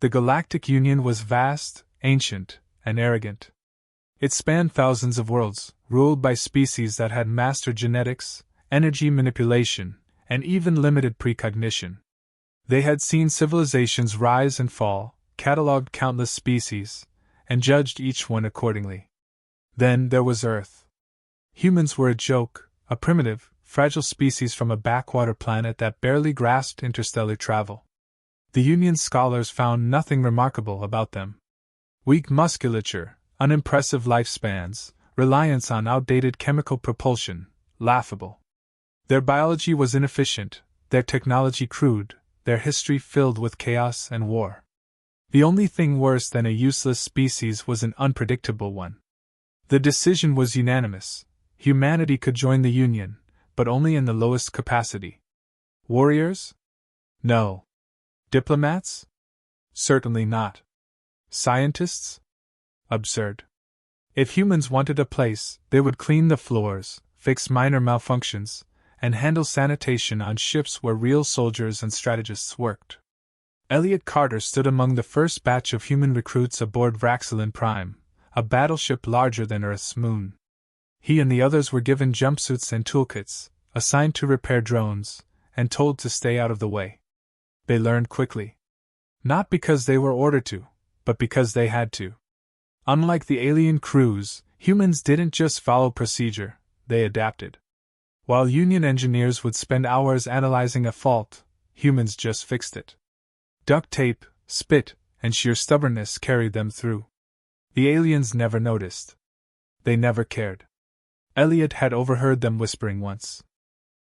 The Galactic Union was vast, ancient, and arrogant. It spanned thousands of worlds, ruled by species that had mastered genetics, energy manipulation, and even limited precognition. They had seen civilizations rise and fall, catalogued countless species, and judged each one accordingly. Then there was Earth. Humans were a joke, a primitive, fragile species from a backwater planet that barely grasped interstellar travel. The Union's scholars found nothing remarkable about them. Weak musculature, unimpressive lifespans, reliance on outdated chemical propulsion, laughable. Their biology was inefficient, their technology crude, their history filled with chaos and war. The only thing worse than a useless species was an unpredictable one. The decision was unanimous. Humanity could join the Union, but only in the lowest capacity. Warriors? No. Diplomats? Certainly not. Scientists? Absurd. If humans wanted a place, they would clean the floors, fix minor malfunctions, and handle sanitation on ships where real soldiers and strategists worked. Elliot Carter stood among the first batch of human recruits aboard Vraxilin Prime, a battleship larger than Earth's moon. He and the others were given jumpsuits and toolkits, assigned to repair drones, and told to stay out of the way. They learned quickly. Not because they were ordered to, but because they had to. Unlike the alien crews, humans didn't just follow procedure, they adapted. While Union engineers would spend hours analyzing a fault, humans just fixed it. Duct tape, spit, and sheer stubbornness carried them through. The aliens never noticed. They never cared. Elliot had overheard them whispering once.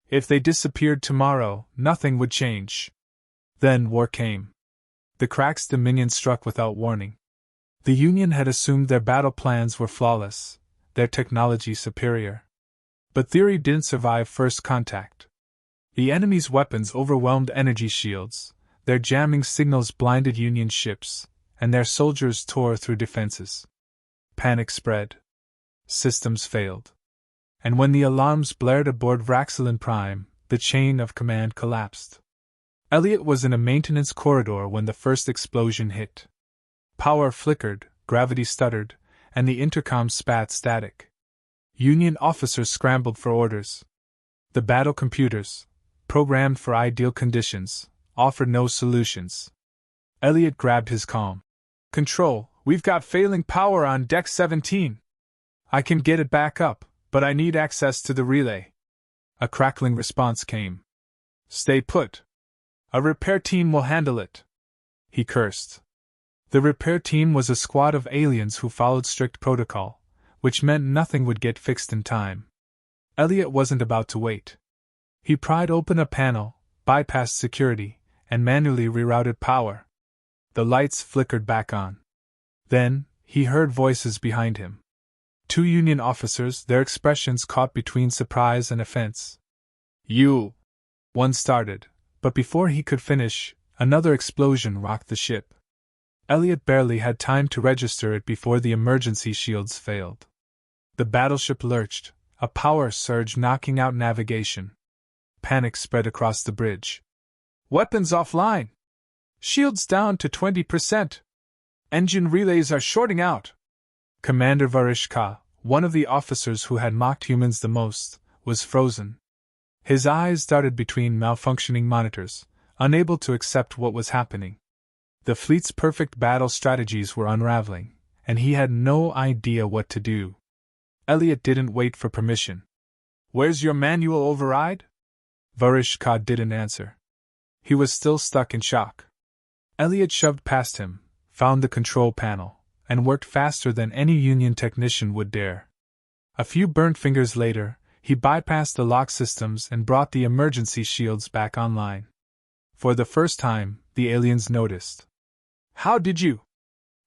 If they disappeared tomorrow, nothing would change. Then war came. The Crax Dominion struck without warning. The Union had assumed their battle plans were flawless, their technology superior. But theory didn't survive first contact. The enemy's weapons overwhelmed energy shields, their jamming signals blinded Union ships, and their soldiers tore through defenses. Panic spread. Systems failed. And when the alarms blared aboard Vraxilin Prime, the chain of command collapsed. Elliot was in a maintenance corridor when the first explosion hit. Power flickered, gravity stuttered, and the intercom spat static. Union officers scrambled for orders. The battle computers, programmed for ideal conditions, offered no solutions. Elliot grabbed his comm. Control, we've got failing power on Deck 17. I can get it back up, but I need access to the relay. A crackling response came. Stay put. A repair team will handle it. He cursed. The repair team was a squad of aliens who followed strict protocol, which meant nothing would get fixed in time. Elliot wasn't about to wait. He pried open a panel, bypassed security, and manually rerouted power. The lights flickered back on. Then, he heard voices behind him. Two Union officers, their expressions caught between surprise and offense. You! One started, but before he could finish, another explosion rocked the ship. Elliot barely had time to register it before the emergency shields failed. The battleship lurched, a power surge knocking out navigation. Panic spread across the bridge. Weapons offline! Shields down to 20%! Engine relays are shorting out! Commander Varishka, one of the officers who had mocked humans the most, was frozen. His eyes darted between malfunctioning monitors, unable to accept what was happening. The fleet's perfect battle strategies were unraveling, and he had no idea what to do. Elliot didn't wait for permission. Where's your manual override? Varishka didn't answer. He was still stuck in shock. Elliot shoved past him, found the control panel, and worked faster than any Union technician would dare. A few burnt fingers later, he bypassed the lock systems and brought the emergency shields back online. For the first time, the aliens noticed. How did you?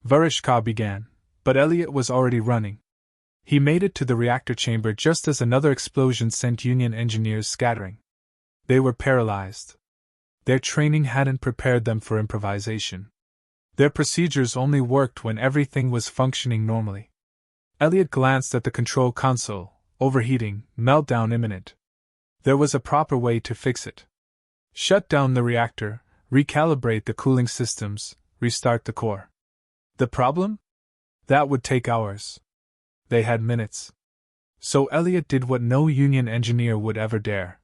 Varishka began, but Elliot was already running. He made it to the reactor chamber just as another explosion sent Union engineers scattering. They were paralyzed. Their training hadn't prepared them for improvisation. Their procedures only worked when everything was functioning normally. Elliot glanced at the control console, overheating, meltdown imminent. There was a proper way to fix it. Shut down the reactor, recalibrate the cooling systems, restart the core. The problem? That would take hours. They had minutes. So Elliot did what no Union engineer would ever dare.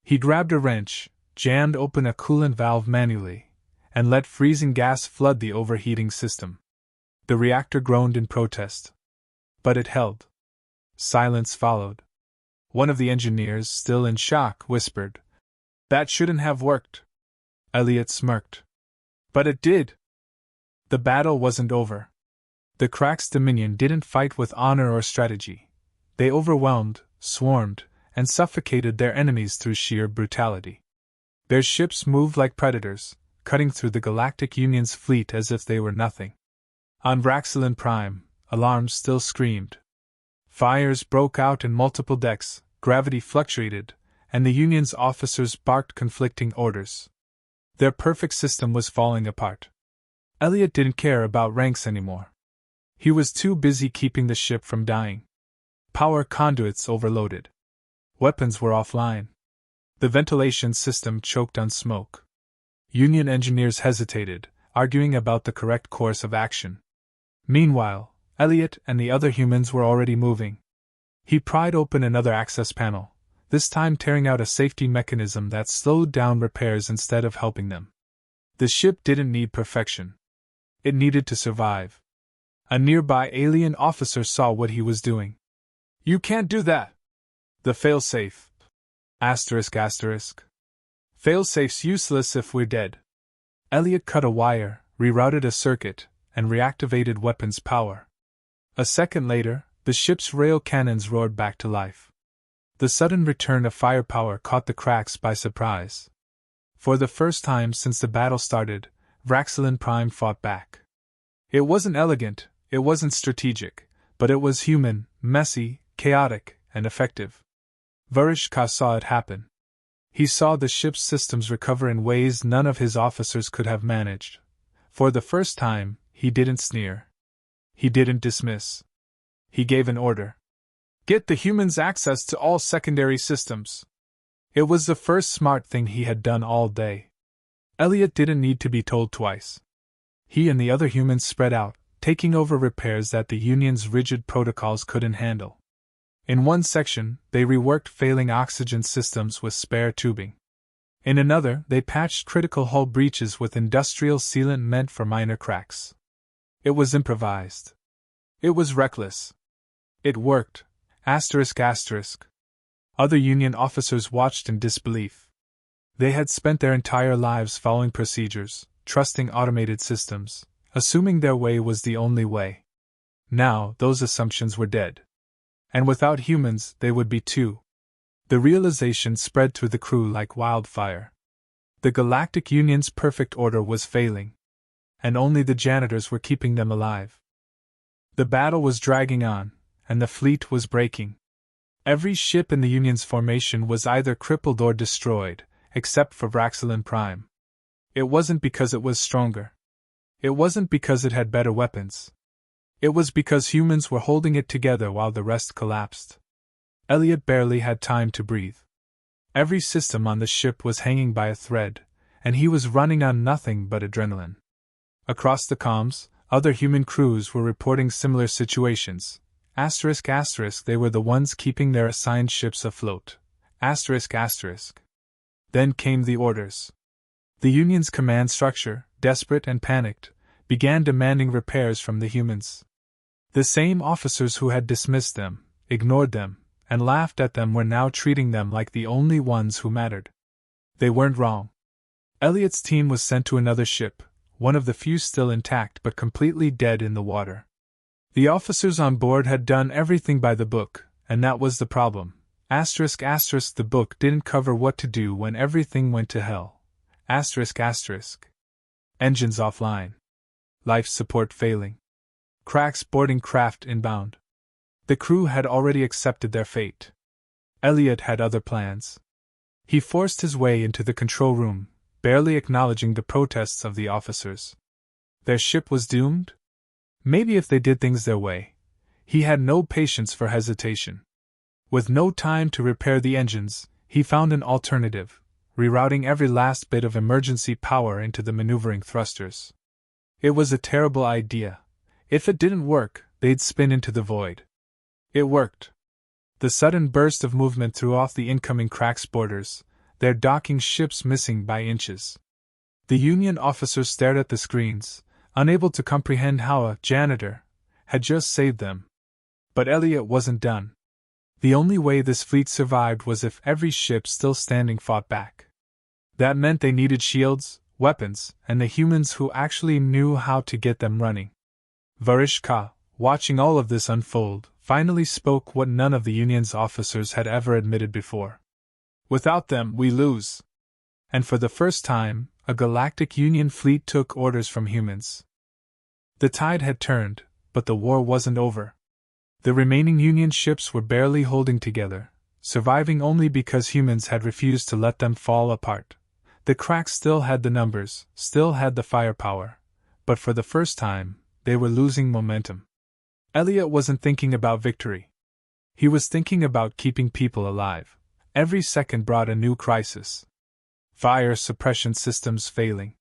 He grabbed a wrench, jammed open a coolant valve manually, and let freezing gas flood the overheating system. The reactor groaned in protest. But it held. Silence followed. One of the engineers, still in shock, whispered, "That shouldn't have worked." Elliot smirked. "But it did." The battle wasn't over. The Cracks Dominion didn't fight with honor or strategy. They overwhelmed, swarmed, and suffocated their enemies through sheer brutality. Their ships moved like predators, cutting through the Galactic Union's fleet as if they were nothing. On Vraxilin Prime, alarms still screamed. Fires broke out in multiple decks, gravity fluctuated, and the Union's officers barked conflicting orders. Their perfect system was falling apart. Elliot didn't care about ranks anymore. He was too busy keeping the ship from dying. Power conduits overloaded. Weapons were offline. The ventilation system choked on smoke. Union engineers hesitated, arguing about the correct course of action. Meanwhile, Elliot and the other humans were already moving. He pried open another access panel, this time tearing out a safety mechanism that slowed down repairs instead of helping them. The ship didn't need perfection. It needed to survive. A nearby alien officer saw what he was doing. "You can't do that!" "The failsafe. Failsafe's useless if we're dead." Elliot cut a wire, rerouted a circuit, and reactivated weapons power. A second later, the ship's rail cannons roared back to life. The sudden return of firepower caught the Cracks by surprise. For the first time since the battle started, Vraxilin Prime fought back. It wasn't elegant, it wasn't strategic, but it was human, messy, chaotic, and effective. Varishka saw it happen. He saw the ship's systems recover in ways none of his officers could have managed. For the first time, he didn't sneer. He didn't dismiss. He gave an order. "Get the humans access to all secondary systems." It was the first smart thing he had done all day. Elliot didn't need to be told twice. He and the other humans spread out, taking over repairs that the Union's rigid protocols couldn't handle. In one section, they reworked failing oxygen systems with spare tubing. In another, they patched critical hull breaches with industrial sealant meant for minor cracks. It was improvised. It was reckless. It worked. Other Union officers watched in disbelief. They had spent their entire lives following procedures, trusting automated systems, assuming their way was the only way. Now, those assumptions were dead. And without humans, they would be too. The realization spread through the crew like wildfire. The Galactic Union's perfect order was failing. And only the janitors were keeping them alive. The battle was dragging on, and the fleet was breaking. Every ship in the Union's formation was either crippled or destroyed, except for Vraxilin Prime. It wasn't because it was stronger. It wasn't because it had better weapons. It was because humans were holding it together while the rest collapsed. Elliot barely had time to breathe. Every system on the ship was hanging by a thread, and he was running on nothing but adrenaline. Across the comms, other human crews were reporting similar situations. They were the ones keeping their assigned ships afloat. Then came the orders. The Union's command structure, desperate and panicked, began demanding repairs from the humans. The same officers who had dismissed them, ignored them, and laughed at them were now treating them like the only ones who mattered. They weren't wrong. Elliot's team was sent to another ship, one of the few still intact but completely dead in the water. The officers on board had done everything by the book, and that was the problem. The book didn't cover what to do when everything went to hell. Engines offline. Life support failing. Cracks boarding craft inbound. The crew had already accepted their fate. Elliot had other plans. He forced his way into the control room, barely acknowledging the protests of the officers. Their ship was doomed? Maybe if they did things their way. He had no patience for hesitation. With no time to repair the engines, he found an alternative, rerouting every last bit of emergency power into the maneuvering thrusters. It was a terrible idea. If it didn't work, they'd spin into the void. It worked. The sudden burst of movement threw off the incoming crack's borders, their docking ships missing by inches. The Union officers stared at the screens, unable to comprehend how a janitor had just saved them. But Elliot wasn't done. The only way this fleet survived was if every ship still standing fought back. That meant they needed shields, weapons, and the humans who actually knew how to get them running. Varishka, watching all of this unfold, finally spoke what none of the Union's officers had ever admitted before. Without them, we lose. And for the first time, a galactic Union fleet took orders from humans. The tide had turned, but the war wasn't over. The remaining Union ships were barely holding together, surviving only because humans had refused to let them fall apart. The cracks still had the numbers, still had the firepower, but for the first time, they were losing momentum. Elliot wasn't thinking about victory. He was thinking about keeping people alive. Every second brought a new crisis. Fire suppression systems failing.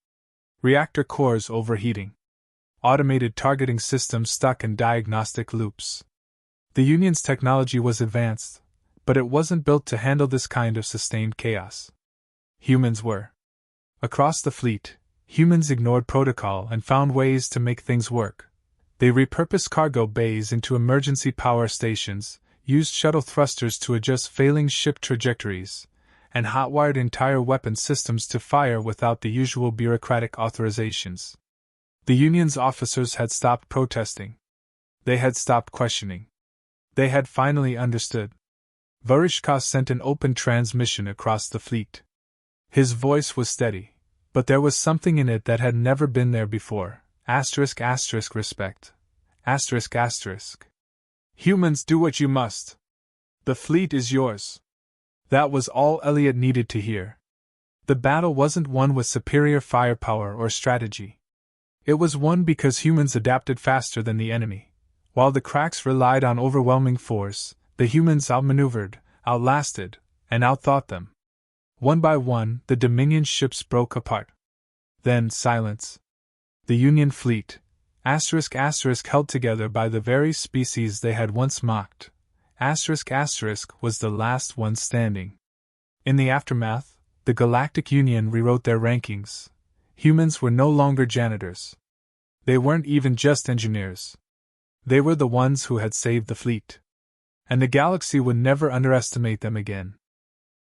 Reactor cores overheating. Automated targeting systems stuck in diagnostic loops. The Union's technology was advanced, but it wasn't built to handle this kind of sustained chaos. Humans were. Across the fleet, humans ignored protocol and found ways to make things work. They repurposed cargo bays into emergency power stations, used shuttle thrusters to adjust failing ship trajectories, and hotwired entire weapon systems to fire without the usual bureaucratic authorizations. The Union's officers had stopped protesting. They had stopped questioning. They had finally understood. Varishka sent an open transmission across the fleet. His voice was steady, but there was something in it that had never been there before. Respect. Humans, do what you must. The fleet is yours. That was all Elliot needed to hear. The battle wasn't won with superior firepower or strategy. It was won because humans adapted faster than the enemy. While the cracks relied on overwhelming force, the humans outmaneuvered, outlasted, and outthought them. One by one, the Dominion ships broke apart. Then silence. The Union fleet, held together by the very species they had once mocked, was the last one standing. In the aftermath, the Galactic Union rewrote their rankings. Humans were no longer janitors. They weren't even just engineers. They were the ones who had saved the fleet. And the galaxy would never underestimate them again.